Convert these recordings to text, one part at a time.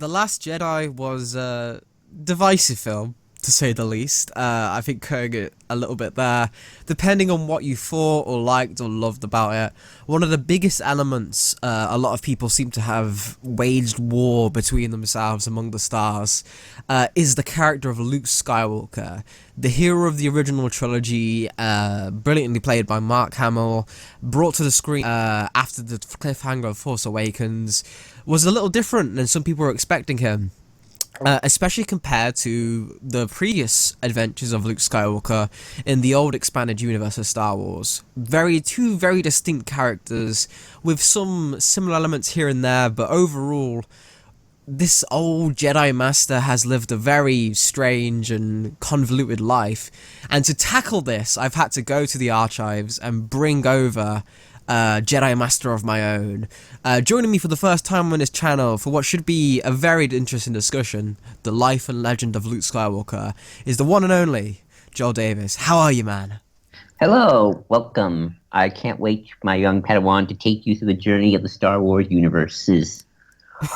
The Last Jedi was a divisive film, to say the least. I think cutting it a little bit there, depending on what you thought or liked or loved about it. One of the biggest elements a lot of people seem to have waged war between themselves among the stars is the character of Luke Skywalker, the hero of the original trilogy, brilliantly played by Mark Hamill, brought to the screen after the cliffhanger of Force Awakens, was a little different than some people were expecting him. Especially compared to the previous adventures of Luke Skywalker in the old expanded universe of Star Wars. Two very distinct characters with some similar elements here and there, but overall, this old Jedi Master has lived a very strange and convoluted life. And to tackle this, I've had to go to the archives and bring over Jedi Master of my own. Joining me for the first time on this channel for what should be a very interesting discussion, the life and legend of Luke Skywalker, is the one and only Joel Davis. How are you, man? Hello, welcome. I can't wait, my young Padawan, to take you through the journey of the Star Wars universes.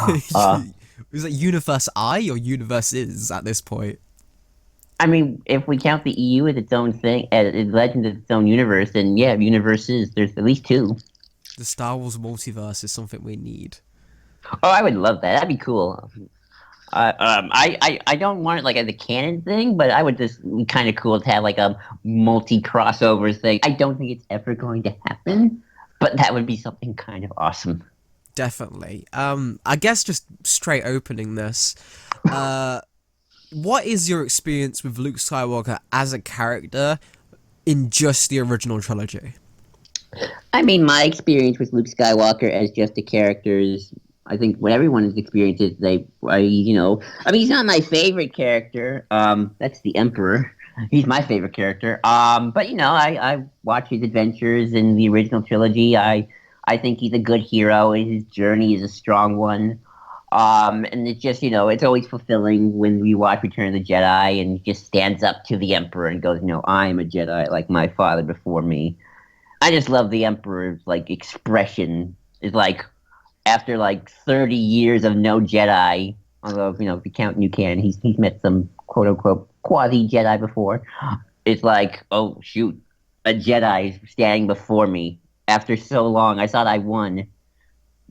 Is that Universe I or Universes at this point? I mean, if we count the EU as its own thing, as Legend as its own universe, then yeah, universes, there's at least two. The Star Wars multiverse is something we need. Oh, I would love that. That'd be cool. I don't want it like as a canon thing, but I would just be kind of cool to have like a multi-crossover thing. I don't think it's ever going to happen, but that would be something kind of awesome. Definitely. I guess just straight opening this, what is your experience with Luke Skywalker as a character in just the original trilogy? I mean, my experience with Luke Skywalker as just a character is, I think, what everyone's experience is. I mean, he's not my favorite character. That's the Emperor. He's my favorite character. But I watch his adventures in the original trilogy. I think he's a good hero, and his journey is a strong one. And it's just, it's always fulfilling when we watch Return of the Jedi and he just stands up to the Emperor and goes, I'm a Jedi like my father before me. I just love the Emperor's, expression. It's like, after, 30 years of no Jedi, although, if you count New Canon, he's met some quote-unquote quasi-Jedi before. It's like, oh, shoot, a Jedi is standing before me. After so long, I thought I won.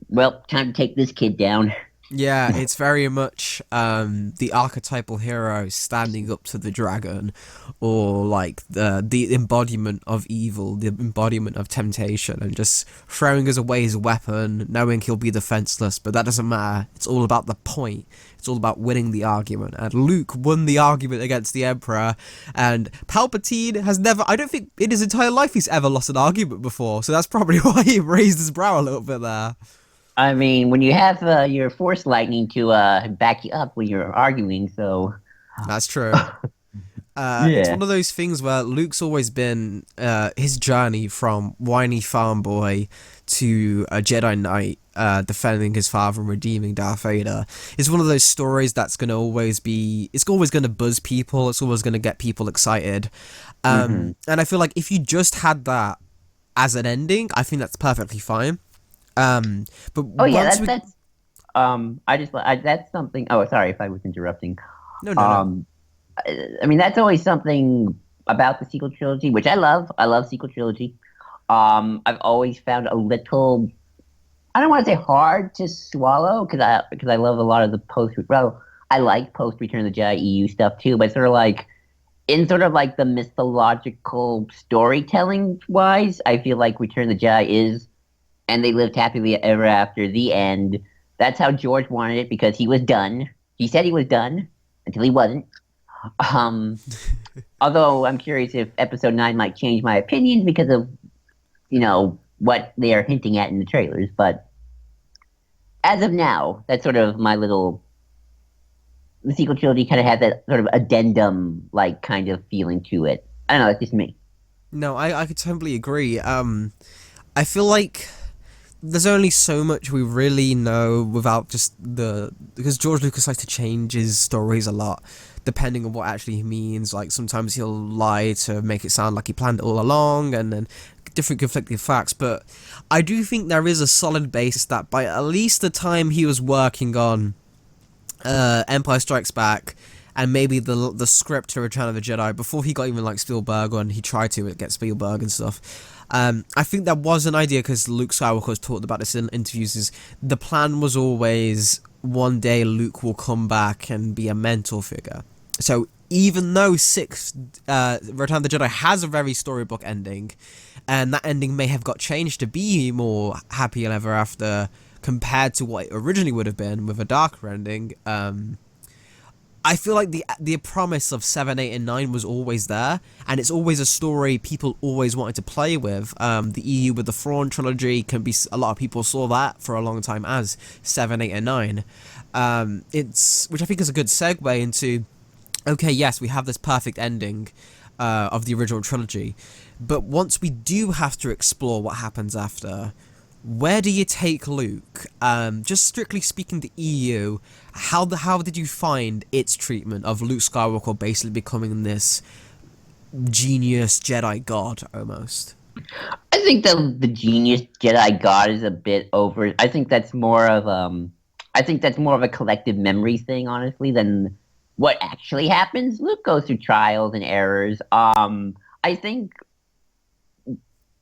Well, time to take this kid down. Yeah, it's very much the archetypal hero standing up to the dragon, or the embodiment of evil, the embodiment of temptation, and just throwing us away his weapon, knowing he'll be defenseless, but that doesn't matter. It's all about the point. It's all about winning the argument. And Luke won the argument against the Emperor, and Palpatine has never, I don't think in his entire life he's ever lost an argument before, so that's probably why he raised his brow a little bit there. I mean, when you have your Force lightning to back you up when you're arguing, so... That's true. It's one of those things where Luke's always been, his journey from whiny farm boy to a Jedi Knight, defending his father and redeeming Darth Vader, is one of those stories that's going to always be... It's always going to buzz people, it's always going to get people excited. And I feel like if you just had that as an ending, I think that's perfectly fine. But that's something. Oh, sorry if I was interrupting. No. I mean, that's always something about the sequel trilogy, which I love. I love sequel trilogy. I've always found a little, I don't want to say hard to swallow, because I love a lot of the I like post Return of the Jedi EU stuff too, but sort of the mythological storytelling wise, I feel like Return of the Jedi is. And they lived happily ever after, the end. That's how George wanted it, because he was done. He said he was done until he wasn't. Although I'm curious if Episode 9 might change my opinions because of, what they are hinting at in the trailers. But as of now, that's sort of my little... The sequel trilogy kind of has that sort of addendum-like kind of feeling to it. I don't know, that's just me. No, I could totally agree. I feel like there's only so much we really know without because George Lucas likes to change his stories a lot, depending on what actually he means. Like, sometimes he'll lie to make it sound like he planned it all along, and then different conflicting facts. But I do think there is a solid basis that by at least the time he was working on Empire Strikes Back, and maybe the script to Return of the Jedi before he got even like Spielberg on. He tried to get Spielberg and stuff. I think that was an idea because Luke Skywalker has talked about this in interviews. Is the plan was always one day Luke will come back and be a mentor figure. So even though Return of the Jedi has a very storybook ending, and that ending may have got changed to be more happy ever after compared to what it originally would have been with a darker ending, I feel like the promise of 7, 8, and 9 was always there, and it's always a story people always wanted to play with. The EU with the Thrawn trilogy can be, a lot of people saw that for a long time as 7, 8, and 9. Which I think is a good segue into, okay, yes, we have this perfect ending of the original trilogy, but once we do have to explore what happens after, where do you take Luke? Just strictly speaking, the EU, how did you find its treatment of Luke Skywalker basically becoming this genius Jedi god almost? I think the genius Jedi God is a bit over. I think that's more of a collective memory thing, honestly, than what actually happens. Luke goes through trials and errors. I think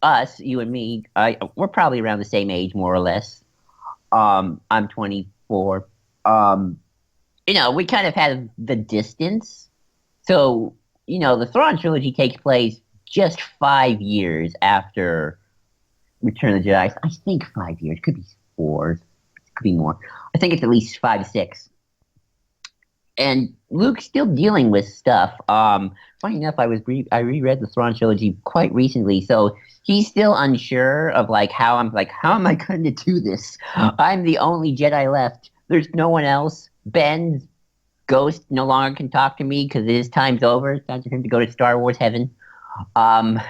us, you and me, we're probably around the same age, more or less. I'm 24. We kind of have the distance. So, the Thrawn trilogy takes place just 5 years after Return of the Jedi. I think 5 years. Could be 4. It could be more. I think it's at least 5 to 6. And Luke's still dealing with stuff. Funny enough, I reread the Thrawn trilogy quite recently, so he's still unsure of how am I going to do this? I'm the only Jedi left. There's no one else. Ben's ghost no longer can talk to me because his time's over. It's time for him to go to Star Wars heaven. I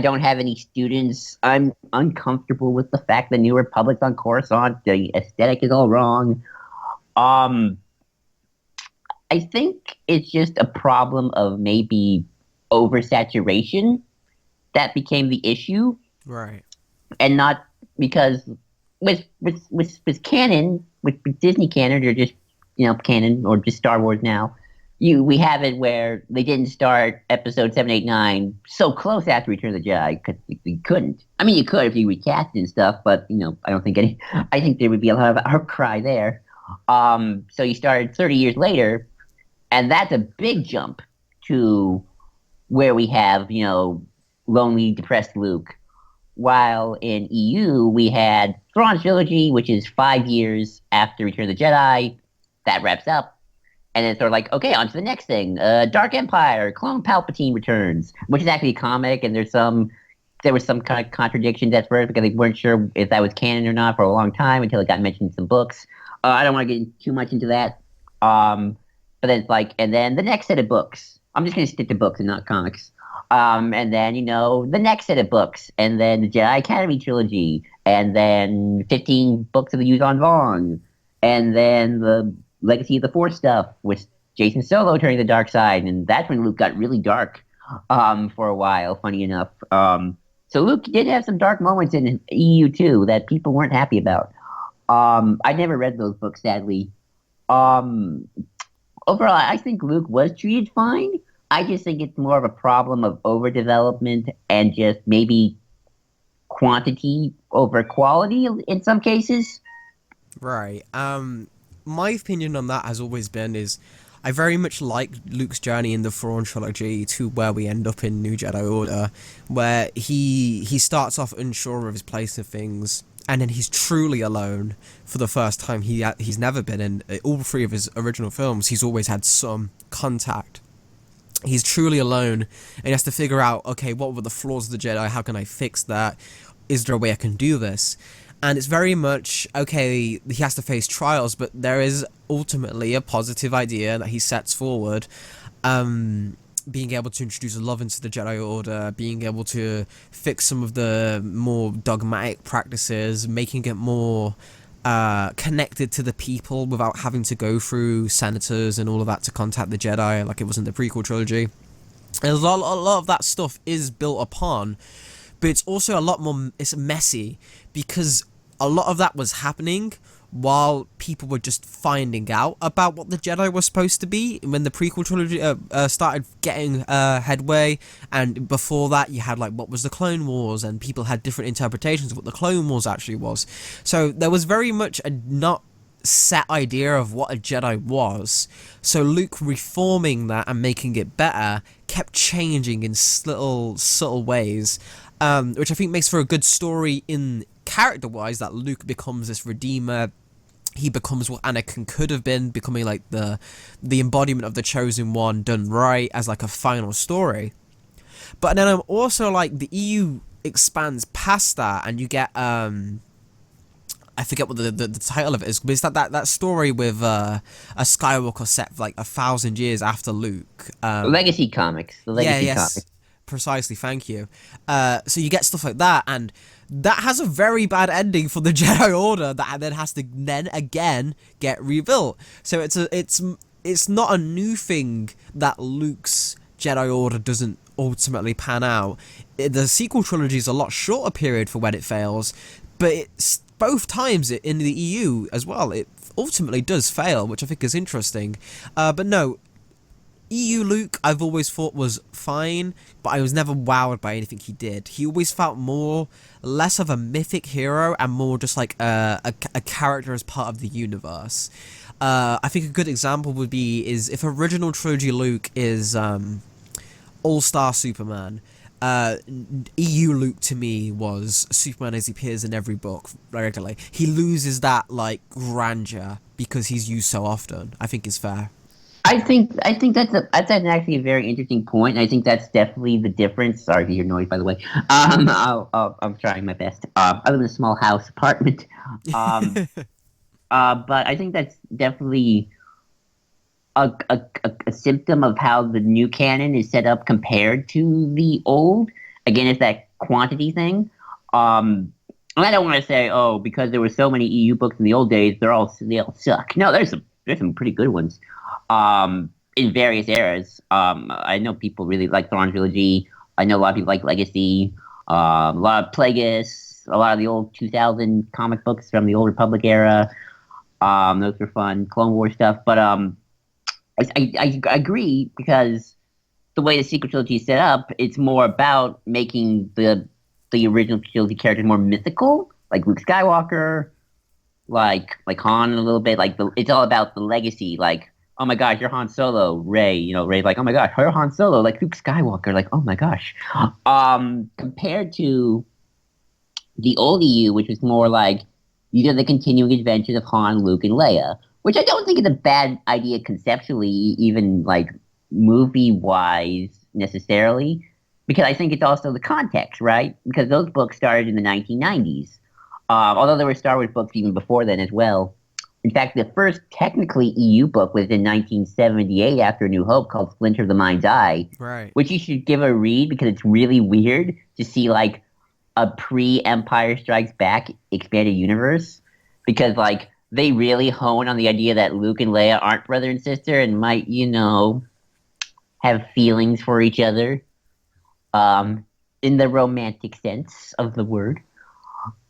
don't have any students. I'm uncomfortable with the fact the New Republic's on Coruscant. The aesthetic is all wrong. I think it's just a problem of maybe oversaturation that became the issue, Right? and not because with canon, with Disney canon, or just canon, or just Star Wars now. We have it where they didn't start episode 7, 8, 9 so close after Return of the Jedi because we couldn't. I mean, you could if you recast and stuff, but I don't think any. I think there would be a lot of outcry there. So you started 30 years later, and that's a big jump to where we have lonely, depressed Luke. While in EU we had Thrawn trilogy, which is 5 years after Return of the Jedi. That wraps up. And then it's sort of like, okay, on to the next thing. Dark Empire, Clone Palpatine returns, which is actually a comic, and there was some kind of contradictions at first because they weren't sure if that was canon or not for a long time until it got mentioned in some books. I don't want to get too much into that. But then it's like, and then the next set of books. I'm just going to stick to books and not comics. And then, the next set of books, and then the Jedi Academy trilogy, and then 15 books of the Yuzhan Vong, and then the Legacy of the Force stuff with Jason Solo turning the dark side, and that's when Luke got really dark for a while, funny enough. So Luke did have some dark moments in EU too that people weren't happy about. I never read those books, sadly. Overall, I think Luke was treated fine. I just think it's more of a problem of overdevelopment and just maybe quantity over quality in some cases. Right. My opinion on that has always been is I very much like Luke's journey in the Thrawn trilogy to where we end up in New Jedi Order, where he starts off unsure of his place in things, and then he's truly alone for the first time. He's never been in all 3 of his original films. He's always had some contact. He's truly alone, and he has to figure out, okay, what were the flaws of the Jedi? How can I fix that? Is there a way I can do this? And it's very much, okay, he has to face trials, but there is ultimately a positive idea that he sets forward. Being able to introduce love into the Jedi Order, being able to fix some of the more dogmatic practices, making it more connected to the people without having to go through senators and all of that to contact the Jedi like it was in the prequel trilogy. And a lot of that stuff is built upon, but it's also a lot more, it's messy because a lot of that was happening while people were just finding out about what the Jedi was supposed to be when the prequel trilogy started getting headway. And before that, you had like what was the Clone Wars, and people had different interpretations of what the Clone Wars actually was. So there was very much a not set idea of what a Jedi was. So Luke reforming that and making it better kept changing in little subtle ways, which I think makes for a good story in character-wise, that Luke becomes this redeemer. He becomes what Anakin could have been, becoming like the embodiment of the Chosen One done right as like a final story. But then I'm also like the EU expands past that, and you get I forget what the title of it is, but it's that story with a Skywalker set like 1,000 years after Luke. Legacy comics. The Legacy comics. Precisely, thank you. So you get stuff like that, and that has a very bad ending for the Jedi Order that then has to then again get rebuilt. So it's not a new thing that Luke's Jedi Order doesn't ultimately pan out. The sequel trilogy is a lot shorter period for when it fails, but it's both times in the EU as well, it ultimately does fail, which I think is interesting. But no, EU Luke I've always thought was fine, but I was never wowed by anything he did. He always felt less of a mythic hero and more just like a character as part of the universe. I think a good example is if original trilogy Luke is All-Star Superman. EU Luke to me was Superman as he appears in every book regularly. He loses that like grandeur because he's used so often. I think it's fair. I think that's actually a very interesting point. I think that's definitely the difference. Sorry to hear noise, by the way. I'm trying my best. I live in a small house apartment. But I think that's definitely a symptom of how the new canon is set up compared to the old. Again, it's that quantity thing. And I don't want to say, oh, because there were so many EU books in the old days, they all suck. No, there's some pretty good ones. In various eras. I know people really like Thrawn Trilogy. I know a lot of people like Legacy. A lot of Plagueis. A lot of the old 2000 comic books from the Old Republic era. Those were fun. Clone Wars stuff. But I agree, because the way the sequel trilogy is set up, it's more about making the original trilogy characters more mythical, like Luke Skywalker, like Han a little bit. It's all about the legacy. Like, oh my gosh, you're Han Solo. Rey, Rey's like, oh my gosh, you're Han Solo. Like Luke Skywalker, like, oh my gosh. Compared to the old EU, which was more like these are the continuing adventures of Han, Luke, and Leia, which I don't think is a bad idea conceptually, even like movie-wise necessarily, because I think it's also the context, right? Because those books started in the 1990s, although there were Star Wars books even before then as well. In fact, the first technically EU book was in 1978 after A New Hope, called Splinter of the Mind's Eye, Right. which you should give a read because it's really weird to see like a pre-Empire Strikes Back expanded universe, because like they really hone on the idea that Luke and Leia aren't brother and sister and might, have feelings for each other, in the romantic sense of the word.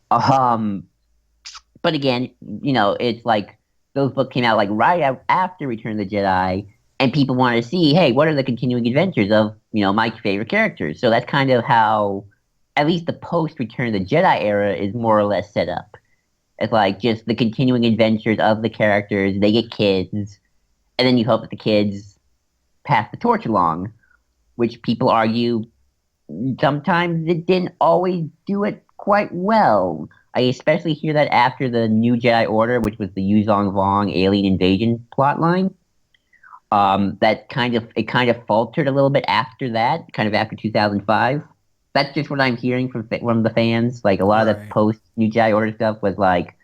But again, it's like those books came out like right after Return of the Jedi, and people wanted to see, hey, what are the continuing adventures of, my favorite characters? So that's kind of how, at least the post-Return of the Jedi era is more or less set up. It's like just the continuing adventures of the characters. They get kids, and then you hope that the kids pass the torch along, which people argue sometimes it didn't always do it quite well. I especially hear that after the New Jedi Order, which was the Yuzong Vong alien invasion plotline. That kind of faltered a little bit after that, kind of after 2005. That's just what I'm hearing from the fans. Like a lot of the post New Jedi Order stuff was like,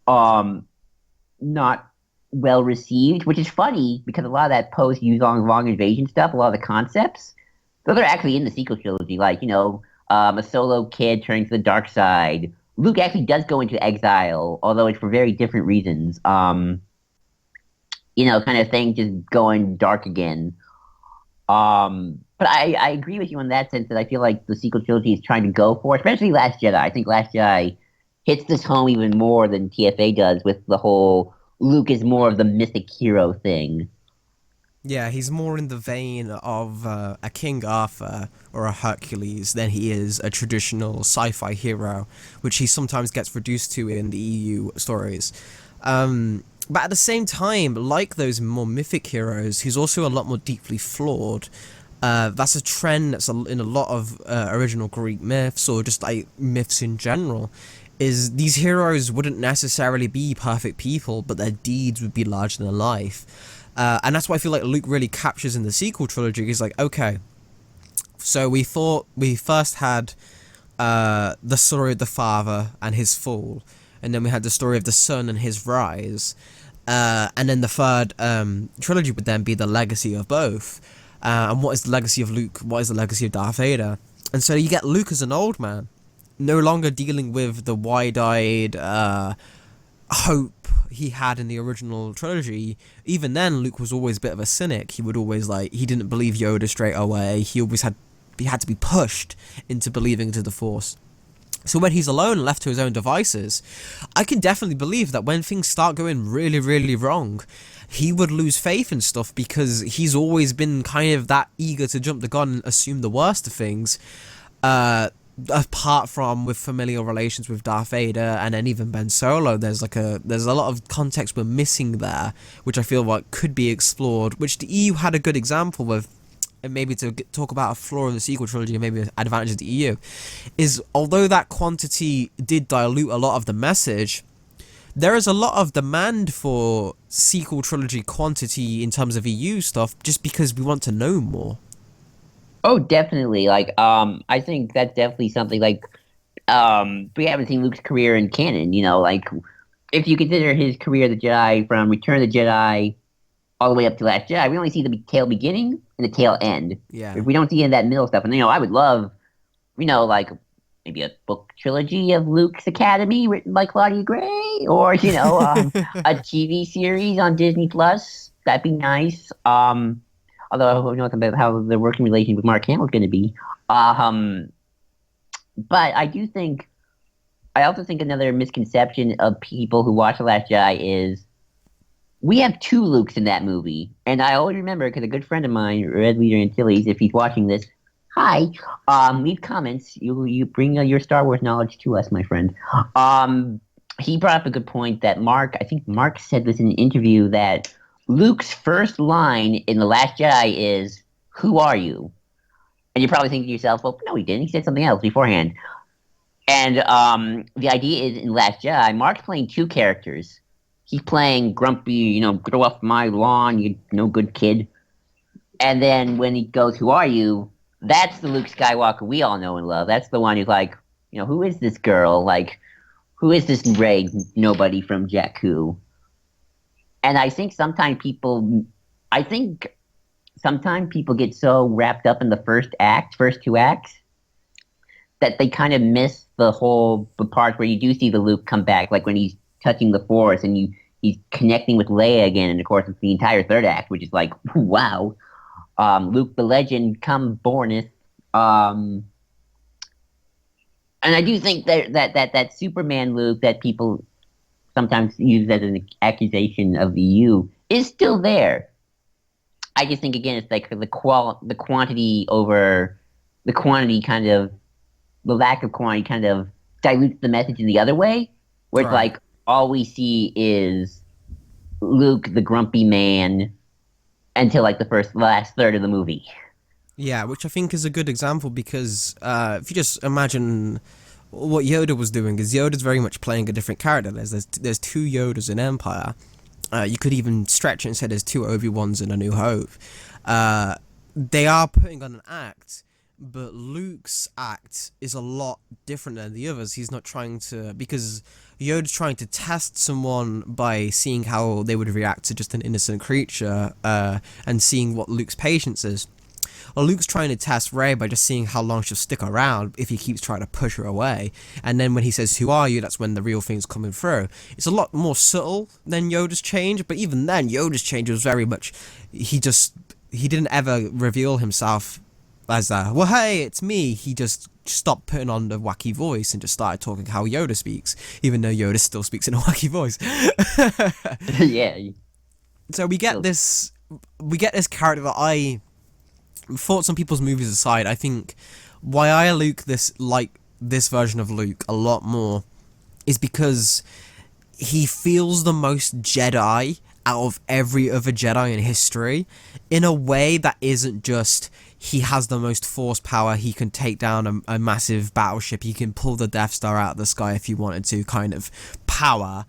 not well received, which is funny because a lot of that post Yuzong Vong invasion stuff, a lot of the concepts, those are actually in the sequel trilogy. Like, a solo kid turning to the dark side. Luke actually does go into exile, although it's for very different reasons. Kind of thing, just going dark again. But I agree with you in that sense that I feel like the sequel trilogy is trying to go for, especially Last Jedi. I think Last Jedi hits this home even more than TFA does with the whole Luke is more of the mythic hero thing. Yeah, he's more in the vein of a King Arthur or a Hercules than he is a traditional sci-fi hero, which he sometimes gets reduced to in the EU stories. But at the same time, like those more mythic heroes, he's also a lot more deeply flawed. That's a trend that's in a lot of original Greek myths, or just like myths in general, is these heroes wouldn't necessarily be perfect people, but their deeds would be larger than life. And that's why I feel like Luke really captures in the sequel trilogy. He's like, okay, so we thought we first had the story of the father and his fall, and then we had the story of the son and his rise, and then the third trilogy would then be the legacy of both. And what is the legacy of Luke? What is the legacy of Darth Vader? And so you get Luke as an old man, no longer dealing with the wide-eyed hope he had in the original trilogy. Even then, Luke was always a bit of a cynic. He would always he didn't believe Yoda straight away. He had to be pushed into believing into the Force. So when he's alone and left to his own devices, I can definitely believe that when things start going really, really wrong, he would lose faith in stuff, because he's always been kind of that eager to jump the gun and assume the worst of things. Apart from with familial relations with Darth Vader and then even Ben Solo, there's a lot of context we're missing there, which I feel like could be explored, which the EU had a good example with. And maybe to talk about a flaw in the sequel trilogy and maybe advantages of the EU, is although that quantity did dilute a lot of the message, there is a lot of demand for sequel trilogy quantity in terms of EU stuff, just because we want to know more. Oh, definitely. I think that's definitely something we haven't seen Luke's career in canon. If you consider his career, the Jedi, from Return of the Jedi all the way up to Last Jedi, we only see the tail beginning and the tail end. Yeah. If we don't see any of that middle stuff, and I would love, maybe a book trilogy of Luke's Academy written by Claudia Gray, or a TV series on Disney Plus. That'd be nice. Although I don't know about how the working relationship with Mark Hamill is going to be. But I also think another misconception of people who watch The Last Jedi is we have two Lukes in that movie. And I always remember, because a good friend of mine, Red Leader Antilles, if he's watching this, hi, leave comments. You bring your Star Wars knowledge to us, my friend. He brought up a good point that I think Mark said this in an interview, that Luke's first line in The Last Jedi is, "Who are you?" And you're probably thinking to yourself, well, no, he didn't. He said something else beforehand. And the idea is, in Last Jedi, Mark's playing two characters. He's playing grumpy, grow off my lawn, you no good kid. And then when he goes, "Who are you?" That's the Luke Skywalker we all know and love. That's the one who's like, who is this girl? Who is this Rey nobody from Jakku? And I think sometimes people get so wrapped up in the first two acts, that they kind of miss the part where you do see the Luke come back, like when he's touching the Force and he's connecting with Leia again. And of course, it's the entire third act, which is like, wow, Luke the legend come borneth. And I do think that Superman Luke that people sometimes used as an accusation of the EU is still there. I just think, again, it's like the quantity over the quantity the lack of quantity kind of dilutes the message in the other way, where it's like all we see is Luke, the grumpy man, until the last third of the movie. Yeah, which I think is a good example, because if you just imagine what Yoda was doing, is Yoda's very much playing a different character. There's two Yodas in Empire. You could even stretch it and say there's two Obi-Wans in A New Hope. They are putting on an act, but Luke's act is a lot different than the others. He's not trying to, because Yoda's trying to test someone by seeing how they would react to just an innocent creature, and seeing what Luke's patience is. Well, Luke's trying to test Rey by just seeing how long she'll stick around if he keeps trying to push her away. And then when he says, "Who are you?" that's when the real thing's coming through. It's a lot more subtle than Yoda's change, but even then, Yoda's change was very much, he didn't ever reveal himself as well, hey, it's me. He just stopped putting on the wacky voice and just started talking how Yoda speaks, even though Yoda still speaks in a wacky voice. Yeah. So we get this character that I thought, some people's movies aside, I think why I like this version of Luke a lot more is because he feels the most Jedi out of every other Jedi in history, in a way that isn't just he has the most force power, he can take down a massive battleship, he can pull the Death Star out of the sky if he wanted to, kind of power.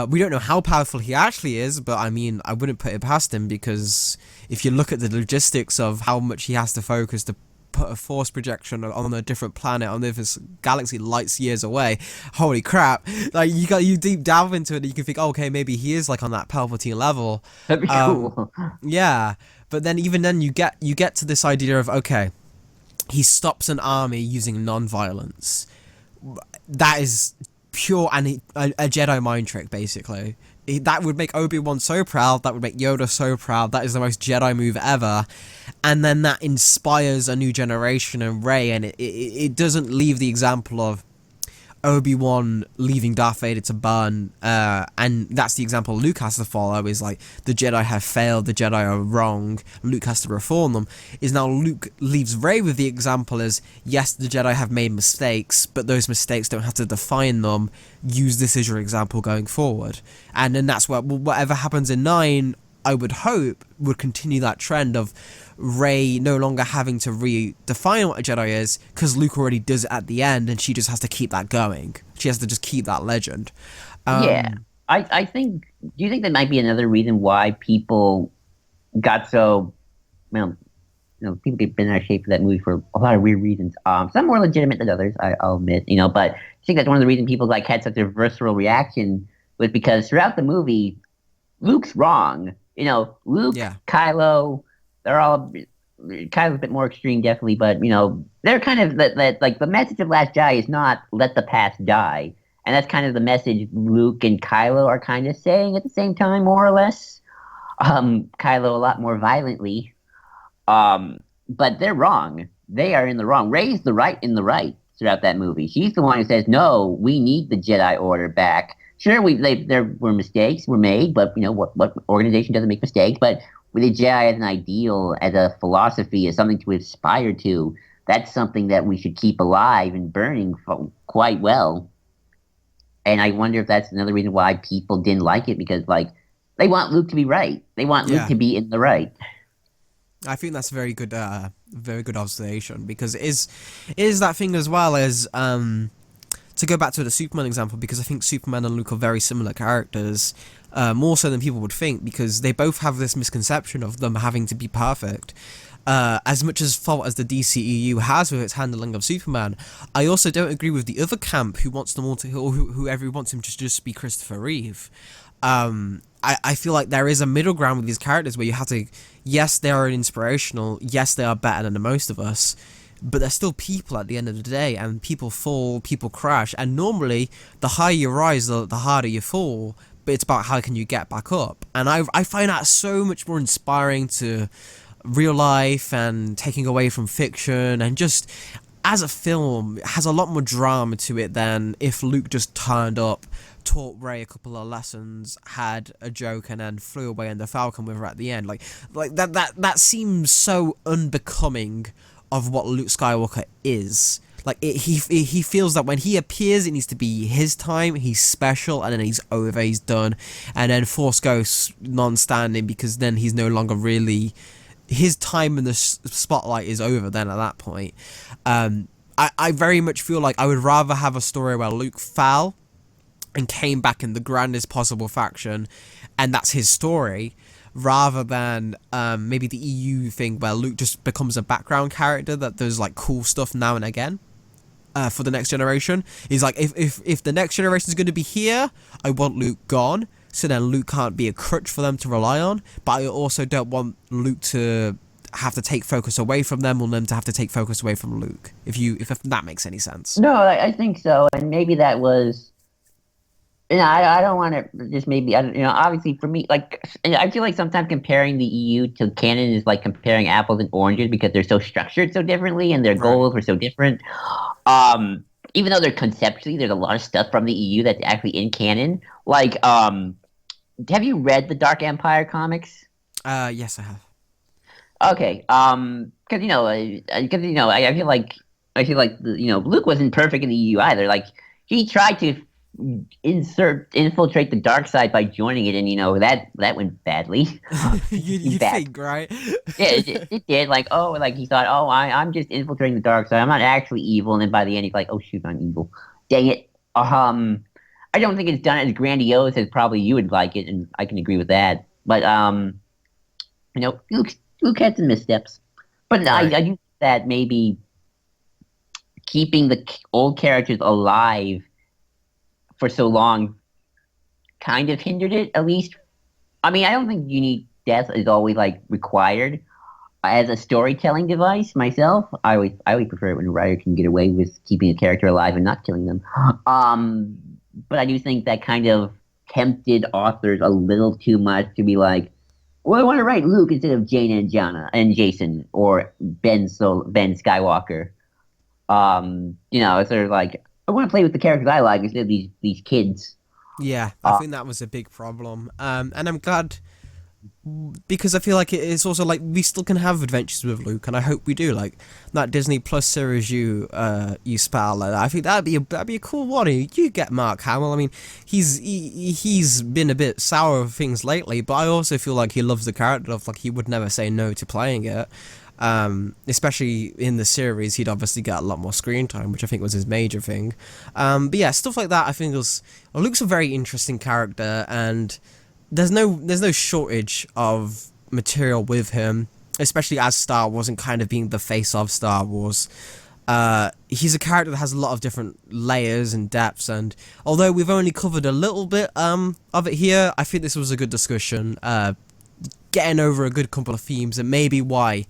We don't know how powerful he actually is, but I mean, I wouldn't put it past him, because if you look at the logistics of how much he has to focus to put a force projection on a different planet on this galaxy lights years away, holy crap, like you deep dive into it and you can think, oh, okay, maybe he is like on that Palpatine level. That'd be cool. Yeah, but then even then you get to this idea of, okay, he stops an army using non-violence. That is pure and a Jedi mind trick, basically. That would make Obi-Wan so proud, that would make Yoda so proud, that is the most Jedi move ever, and then that inspires a new generation and Rey, and it doesn't leave the example of Obi-Wan leaving Darth Vader to burn, and that's the example Luke has to follow, is like, the Jedi have failed, the Jedi are wrong, Luke has to reform them, is now Luke leaves Rey with the example as, yes, the Jedi have made mistakes, but those mistakes don't have to define them, use this as your example going forward. And then that's whatever happens in 9, I would hope, would continue that trend of Rey no longer having to redefine what a Jedi is, because Luke already does it at the end, and she just has to keep that going. She has to just keep that legend. Yeah. I think, do you think that might be another reason why people got so, people get bent out of shape for that movie for a lot of weird reasons. Some more legitimate than others, I'll admit, but I think that's one of the reasons people had such a visceral reaction, was because throughout the movie, Luke's wrong. Luke, yeah. Kylo, they're all, Kylo's a bit more extreme, definitely, but, they're kind of, like, the message of Last Jedi is not let the past die. And that's kind of the message Luke and Kylo are kind of saying at the same time, more or less. Kylo a lot more violently. But they're wrong. They are in the wrong. Rey's in the right throughout that movie. She's the one who says, no, we need the Jedi Order back. Sure, there were mistakes were made, but what organization doesn't make mistakes? But with the Jedi as an ideal, as a philosophy, as something to aspire to, that's something that we should keep alive and burning quite well. And I wonder if that's another reason why people didn't like it, because they want Luke to be right. They want Luke to be in the right. I think that's a very good observation, because it is that thing as well as to go back to the Superman example, because I think Superman and Luke are very similar characters, more so than people would think, because they both have this misconception of them having to be perfect. As much as fault as the DCEU has with its handling of Superman, I also don't agree with the other camp who wants them all to, or whoever wants him to just be Christopher Reeve. I feel like there is a middle ground with these characters where you have to, yes, they are inspirational, yes, they are better than the most of us, but they're still people at the end of the day, and people fall, people crash, and normally the higher you rise, the harder you fall, but it's about how can you get back up. And I find that so much more inspiring to real life and taking away from fiction, and just as a film, it has a lot more drama to it than if Luke just turned up, taught Rey a couple of lessons, had a joke, and then flew away in the Falcon with her at the end. Like that seems so unbecoming of what Luke Skywalker is. Like, he feels that when he appears, it needs to be his time, he's special, and then he's over, he's done, and then Force Ghost non-standing, because then he's no longer really, his time in the spotlight is over then at that point. I very much feel like I would rather have a story where Luke fell and came back in the grandest possible faction, and that's his story, rather than maybe the EU thing where Luke just becomes a background character that does like cool stuff now and again for the next generation. He's like, if the next generation is going to be here, I want Luke gone, so then Luke can't be a crutch for them to rely on, but I also don't want Luke to have to take focus away from them, or them to have to take focus away from Luke, if that makes any sense. No, I think so, and maybe that was I don't want to just maybe I don't, obviously for me like I feel like sometimes comparing the EU to canon is like comparing apples and oranges because they're so structured so differently and their Right. goals were so different. Um, Even though they're conceptually there's a lot of stuff from the EU that's actually in canon. Like have you read the Dark Empire comics? Yes, I have. Okay, because I feel like Luke wasn't perfect in the EU either. Like he tried to infiltrate the dark side by joining it, and that went badly. In You'd fact, think, right? yeah, it did. Like like he thought, I'm just infiltrating the dark side. I'm not actually evil, and then by the end, he's like, oh shoot, I'm evil. Dang it. I don't think it's done as grandiose as probably you would like it, and I can agree with that. But Luke had some missteps, but Right. I do think that maybe keeping the old characters alive for so long kind of hindered it. At least, I mean, I don't think unique death is always like required as a storytelling device. Myself, I would prefer it when a writer can get away with keeping a character alive and not killing them. Um, but I do think that kind of tempted authors a little too much to be like, well, I want to write Luke instead of Jane and Jana and Jason or Ben Skywalker. It's sort of like I want to play with the characters I like instead of these kids. Yeah, I Uh, think that was a big problem. And I'm glad because I feel like it's also like we still can have adventures with Luke, and I hope we do. Like that Disney Plus series you spout like that. I think that'd be a cool one. You get Mark Hamill. I mean, he's been a bit sour with things lately, but I also feel like he loves the character. Of like he would never say no to playing it. Especially in the series, he'd obviously get a lot more screen time, which I think was his major thing. But yeah, stuff like that. I think was Luke's a very interesting character, and there's no shortage of material with him, especially as Star Wars and kind of being the face of Star Wars. He's a character that has a lot of different layers and depths, and although we've only covered a little bit of it here, I think this was a good discussion, getting over a good couple of themes and maybe why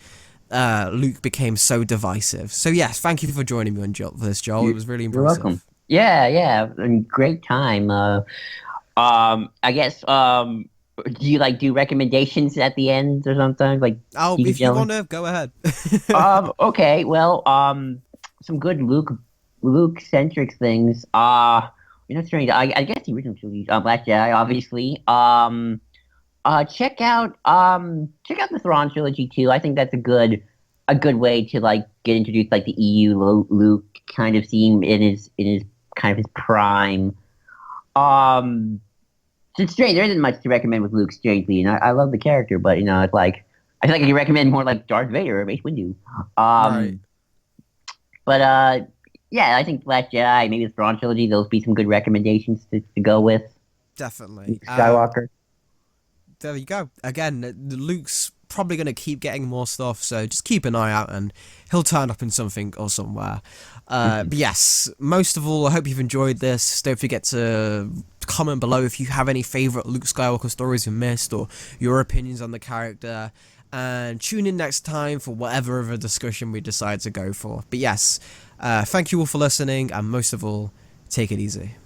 Luke became so divisive. So yes, thank you for joining me on for this, Joel. It you're, was really you're welcome. impressive. Yeah, yeah, and great time. I guess do you like do recommendations at the end or something like Oh, TV if you Jelly? want to, go ahead. Okay, well, some good Luke centric things. Strange. I guess the original trilogy, Black Jedi, obviously. Check out the Thrawn trilogy too. I think that's a good way to like get introduced like the EU Luke kind of seeing in his kind of his prime. Um, it's strange. There isn't much to recommend with Luke, strangely, and I love the character, but it's like I feel like I can recommend more like Darth Vader or Mace Windu. Right, Um, but yeah, I think Black Jedi, maybe the Thrawn trilogy, those be some good recommendations to go with. definitely. Luke Skywalker. There you go. Again, Luke's probably going to keep getting more stuff, so just keep an eye out and he'll turn up in something or somewhere. But yes, most of all, I hope you've enjoyed this. Don't forget to comment below if you have any favourite Luke Skywalker stories you missed or your opinions on the character. And tune in next time for whatever other discussion we decide to go for. But yes, thank you all for listening, and most of all, take it easy.